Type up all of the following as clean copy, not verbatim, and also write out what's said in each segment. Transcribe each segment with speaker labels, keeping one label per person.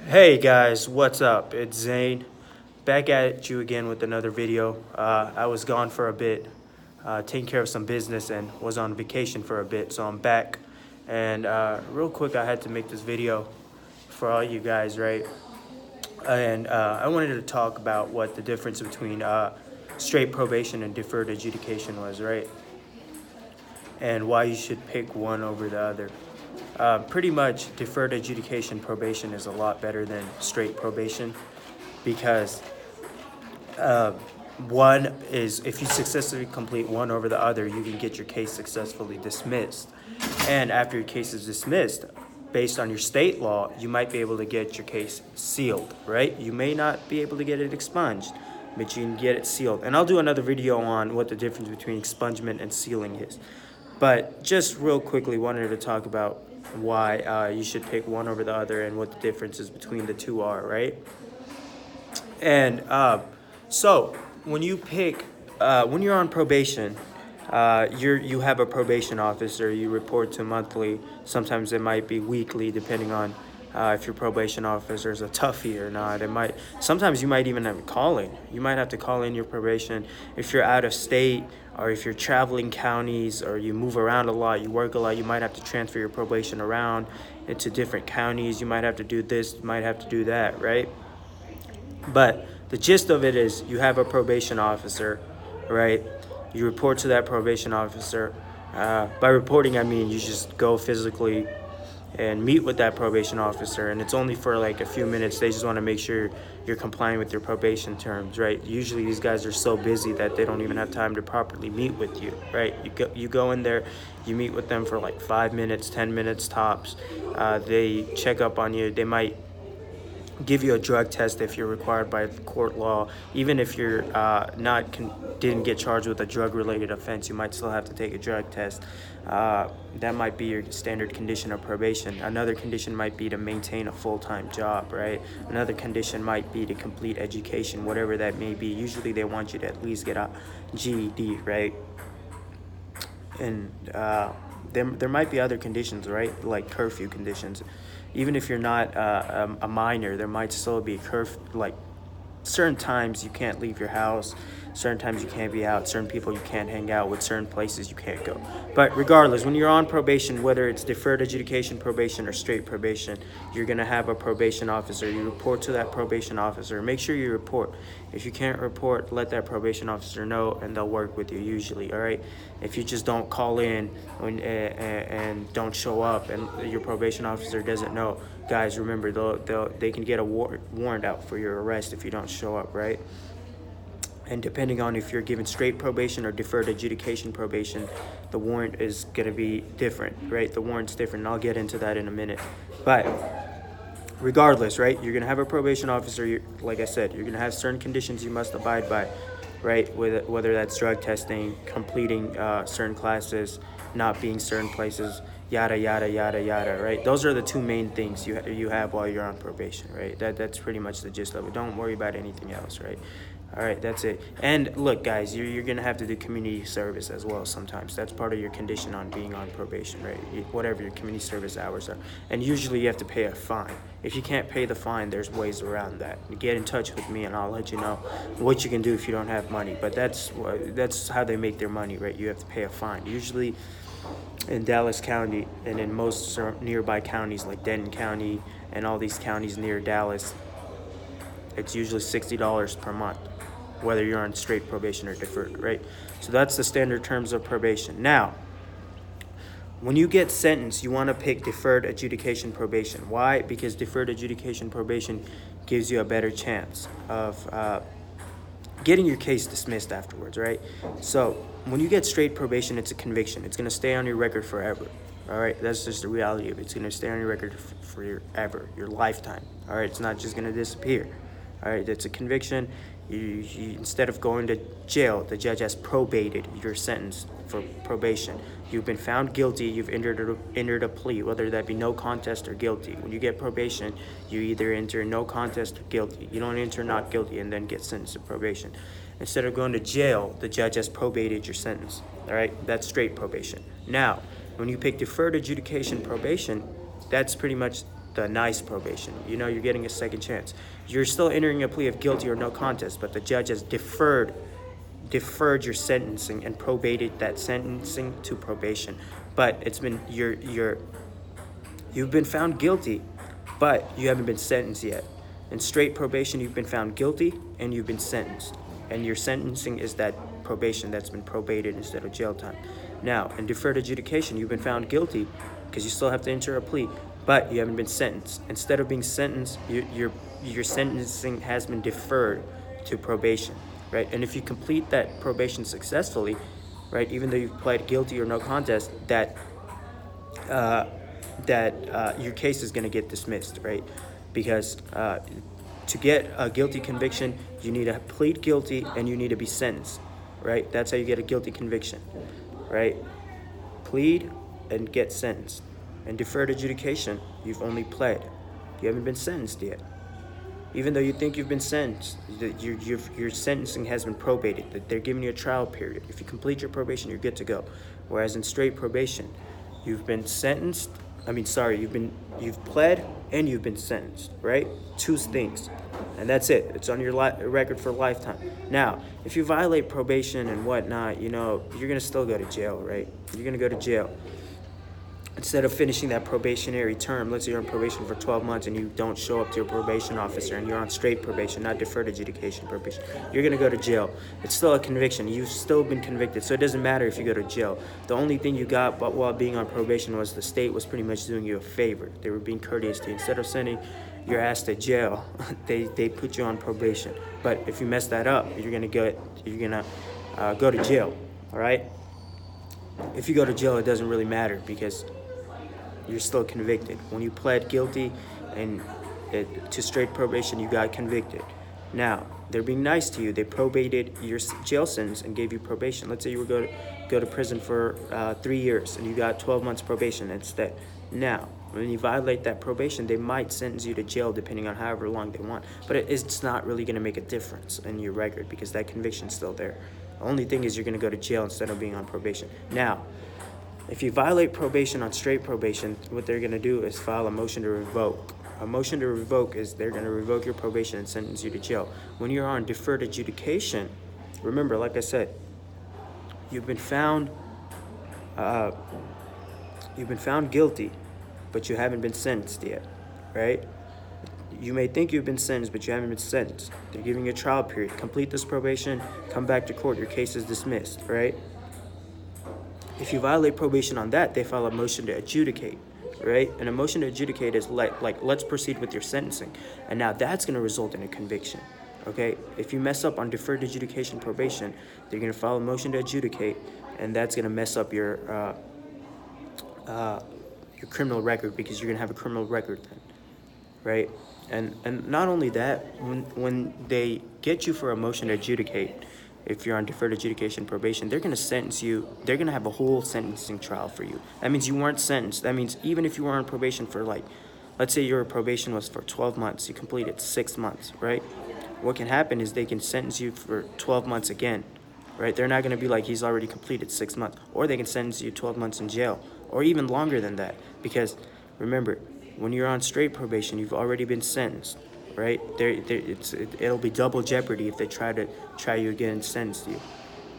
Speaker 1: Hey guys, what's up? It's Zain, back at you again with another video. I was gone for a bit, taking care of some business and was on vacation for a bit, so I'm back. And real quick, I had to make this video for all you guys, right? And I wanted to talk about what the difference between straight probation and deferred adjudication was, right? And why you should pick one over the other. Pretty much deferred adjudication probation is a lot better than straight probation because one is if you successfully complete one over the other, you can get your case successfully dismissed. And after your case is dismissed, based on your state law, you might be able to get your case sealed, right? You may not be able to get it expunged, but you can get it sealed. And I'll do another video on what the difference between expungement and sealing is. But just real quickly, wanted to talk about why you should pick one over the other and what the differences between the two are, right? And so when you pick, when you're on probation, you have a probation officer. You report to monthly. Sometimes it might be weekly, depending on if your probation officer is a toughie or not. Sometimes you might even have to call in. You might have to call in your probation if you're out of state, or if you're traveling counties, or you move around a lot, you work a lot. You might have to transfer your probation around into different counties. You might have to do this, you might have to do that, right? But the gist of it is you have a probation officer, right? You report to that probation officer. By reporting, I mean you just go physically and meet with that probation officer, and it's only for like a few minutes. They just want to make sure you're complying with your probation terms, right? Usually these guys are so busy that they don't even have time to properly meet with you, right? You go in there, you meet with them for like 5 minutes, 10 minutes tops. They check up on you. They might give you a drug test if you're required by court law. Even if you're didn't get charged with a drug-related offense, you might still have to take a drug test. That might be your standard condition of probation. Another condition might be to maintain a full-time job, right? Another condition might be to complete education, whatever that may be. Usually they want you to at least get a GED, right? And there might be other conditions, right? Like curfew conditions. Even if you're not a minor, there might still be curfew, like certain times you can't leave your house, certain times you can't be out, certain people you can't hang out with, certain places you can't go. But regardless, when you're on probation, whether it's deferred adjudication probation or straight probation, you're going to have a probation officer. You report to that probation officer. Make sure you report. If you can't report, let that probation officer know, and they'll work with you usually, all right? If you just don't call in and don't show up and your probation officer doesn't know, guys, remember, they can get a warrant out for your arrest if you don't show up, right? And depending on if you're given straight probation or deferred adjudication probation, the warrant is going to be different, right? The warrant's different, and I'll get into that in a minute. But regardless, right, you're going to have a probation officer. Like I said, you're going to have certain conditions you must abide by, right? Whether that's drug testing, completing certain classes, not being certain places, yada, yada, yada, yada, right? Those are the two main things you have while you're on probation, right? That's pretty much the gist of it. Don't worry about anything else, right? All right, that's it. And look, guys, you're going to have to do community service as well sometimes. That's part of your condition on being on probation, right? Whatever your community service hours are. And usually you have to pay a fine. If you can't pay the fine, there's ways around that. You get in touch with me and I'll let you know what you can do if you don't have money. But that's how they make their money, right? You have to pay a fine. Usually in Dallas County and in most nearby counties like Denton County and all these counties near Dallas, it's usually $60 per month, whether you're on straight probation or deferred, right? So that's the standard terms of probation. Now, when you get sentenced, you want to pick deferred adjudication probation. Why? Because deferred adjudication probation gives you a better chance of getting your case dismissed afterwards, right? So when you get straight probation, it's a conviction. It's going to stay on your record forever, all right? That's just the reality of it. It's going to stay on your record forever, your lifetime, all right? It's not just going to disappear, all right? It's a conviction. You instead of going to jail, the judge has probated your sentence for probation. You've been found guilty. You've entered a plea, whether that be no contest or guilty. When you get probation, you either enter no contest or guilty. You don't enter not guilty and then get sentenced to probation. Instead of going to jail, the judge has probated your sentence. All right, that's straight probation. Now, when you pick deferred adjudication probation, that's pretty much the nice probation. You know, you're getting a second chance. You're still entering a plea of guilty or no contest, but the judge has deferred your sentencing and probated that sentencing to probation. But it's been you've been found guilty, but you haven't been sentenced yet. In straight probation, you've been found guilty and you've been sentenced. And your sentencing is that probation that's been probated instead of jail time. Now, in deferred adjudication, you've been found guilty because you still have to enter a plea, but you haven't been sentenced. Instead of being sentenced, your sentencing has been deferred to probation, right? And if you complete that probation successfully, right, even though you've pled guilty or no contest, that your case is going to get dismissed, right? Because to get a guilty conviction, you need to plead guilty and you need to be sentenced, right? That's how you get a guilty conviction, right? Plead and get sentenced. In deferred adjudication, you've only pled. You haven't been sentenced yet. Even though you think you've been sentenced, your sentencing has been probated. That they're giving you a trial period. If you complete your probation, you're good to go. Whereas in straight probation, you've been sentenced. You've pled and you've been sentenced, right? Two things, and that's it. It's on your record for a lifetime. Now, if you violate probation and whatnot, you know, you're gonna still go to jail, right? You're gonna go to jail. Instead of finishing that probationary term, let's say you're on probation for 12 months and you don't show up to your probation officer and you're on straight probation, not deferred adjudication probation, you're going to go to jail. It's still a conviction. You've still been convicted, so it doesn't matter if you go to jail. The only thing you got but while being on probation was the state was pretty much doing you a favor. They were being courteous to you. Instead of sending your ass to jail, they put you on probation. But if you mess that up, you're going to go to jail, all right? If you go to jail, it doesn't really matter because you're still convicted. When you pled guilty and to straight probation, you got convicted. Now, they're being nice to you. They probated your jail sentence and gave you probation. Let's say you were go to prison for 3 years and you got 12 months probation instead. Now, when you violate that probation, they might sentence you to jail depending on however long they want. But it's not really going to make a difference in your record because that conviction's still there. The only thing is you're going to go to jail instead of being on probation. Now, if you violate probation on straight probation, what they're going to do is file a motion to revoke. A motion to revoke is they're going to revoke your probation and sentence you to jail. When you're on deferred adjudication, remember, like I said, you've been found guilty, but you haven't been sentenced yet, right? You may think you've been sentenced, but you haven't been sentenced. They're giving you a trial period. Complete this probation, come back to court, your case is dismissed, right? If you violate probation on that, they file a motion to adjudicate, right? And a motion to adjudicate is like let's proceed with your sentencing. And now that's going to result in a conviction, okay? If you mess up on deferred adjudication probation, they're going to file a motion to adjudicate, and that's going to mess up your criminal record because you're going to have a criminal record then, right? And not only that, when they get you for a motion to adjudicate, if you're on deferred adjudication probation, they're going to sentence you. They're going to have a whole sentencing trial for you. That means you weren't sentenced. That means even if you were on probation for let's say your probation was for 12 months, you completed 6 months, right? What can happen is they can sentence you for 12 months again, right? They're not going to be like he's already completed 6 months. Or they can sentence you 12 months in jail or even longer than that. Because remember, when you're on straight probation, you've already been sentenced. Right? It'll be double jeopardy if they try you again and sentence you.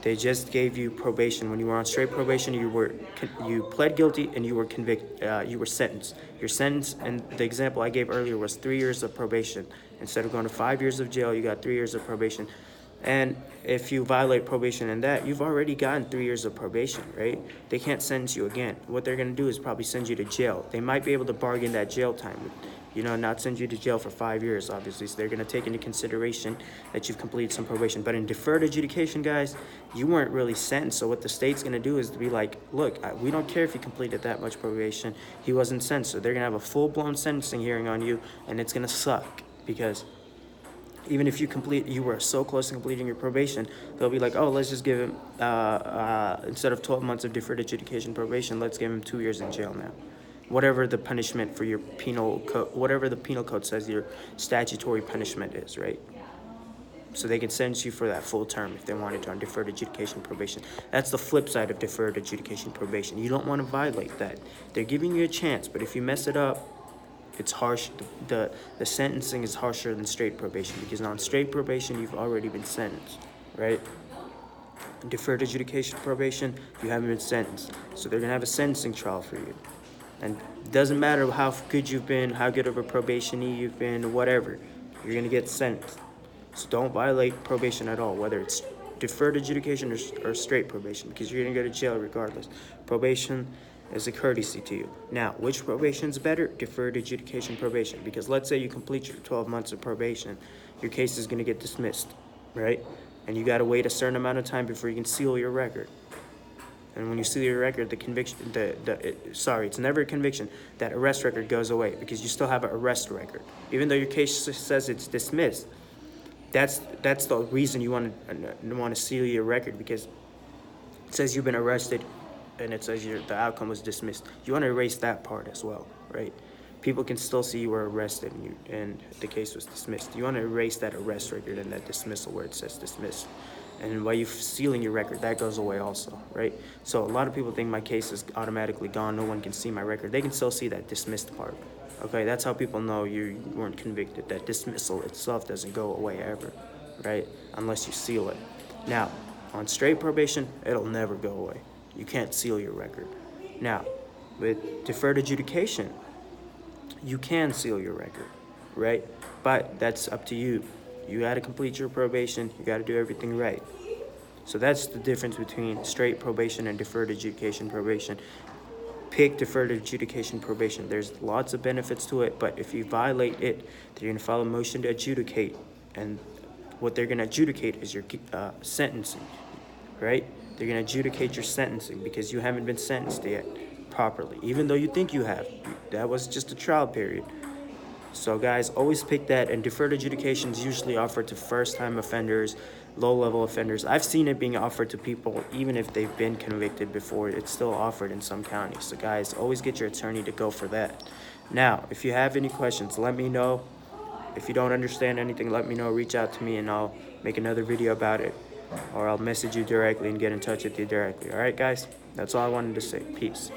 Speaker 1: They just gave you probation. When you were on straight probation, you pled guilty and you were convicted. You were sentenced. Your sentence, and the example I gave earlier was 3 years of probation. Instead of going to 5 years of jail, you got 3 years of probation. And if you violate probation in that, you've already gotten 3 years of probation, right? They can't sentence you again. What they're going to do is probably send you to jail. They might be able to bargain that jail time, not send you to jail for 5 years, obviously. So they're going to take into consideration that you've completed some probation. But in deferred adjudication, guys, you weren't really sentenced. So what the state's going to do is to be like, look, we don't care if you completed that much probation. He wasn't sentenced. So they're going to have a full-blown sentencing hearing on you, and it's going to suck because even if you were so close to completing your probation, they'll be like, oh, let's just give him, instead of 12 months of deferred adjudication probation, let's give him 2 years in jail now. Whatever the punishment for your penal code, whatever the penal code says your statutory punishment is, right? So they can sentence you for that full term if they wanted to on deferred adjudication probation. That's the flip side of deferred adjudication probation. You don't want to violate that. They're giving you a chance, but if you mess it up, it's harsh. The sentencing is harsher than straight probation, because on straight probation you've already been sentenced, right? Deferred adjudication probation, you haven't been sentenced, so they're gonna have a sentencing trial for you. And it doesn't matter how good you've been, how good of a probationee you've been, whatever, you're gonna get sentenced. So don't violate probation at all, whether it's deferred adjudication or straight probation, because you're gonna go to jail regardless. Probation is a courtesy to you. Now, which probation is better? Deferred adjudication probation, because let's say you complete your 12 months of probation, your case is gonna get dismissed, right? And you gotta wait a certain amount of time before you can seal your record. And when you seal your record, the conviction, it's never a conviction, that arrest record goes away, because you still have an arrest record. Even though your case says it's dismissed, that's the reason you want to seal your record, because it says you've been arrested and it says the outcome was dismissed. You want to erase that part as well, right? People can still see you were arrested and the case was dismissed. You want to erase that arrest record and that dismissal where it says dismissed. And while you're sealing your record, that goes away also, right? So a lot of people think my case is automatically gone. No one can see my record. They can still see that dismissed part. Okay, that's how people know you weren't convicted. That dismissal itself doesn't go away ever, right? Unless you seal it. Now, on straight probation, it'll never go away. You can't seal your record. Now, with deferred adjudication, you can seal your record, right? But that's up to you. You got to complete your probation. You got to do everything right. So that's the difference between straight probation and deferred adjudication probation. Pick deferred adjudication probation. There's lots of benefits to it, but if you violate it, they're going to file a motion to adjudicate. And what they're going to adjudicate is your sentencing, right? They're going to adjudicate your sentencing because you haven't been sentenced yet properly, even though you think you have. That was just a trial period. So guys, always pick that, and deferred adjudication is usually offered to first-time offenders, low-level offenders. I've seen it being offered to people even if they've been convicted before. It's still offered in some counties. So guys, always get your attorney to go for that. Now, if you have any questions, let me know. If you don't understand anything, let me know. Reach out to me and I'll make another video about it, or I'll message you directly and get in touch with you directly. All right, guys? That's all I wanted to say. Peace.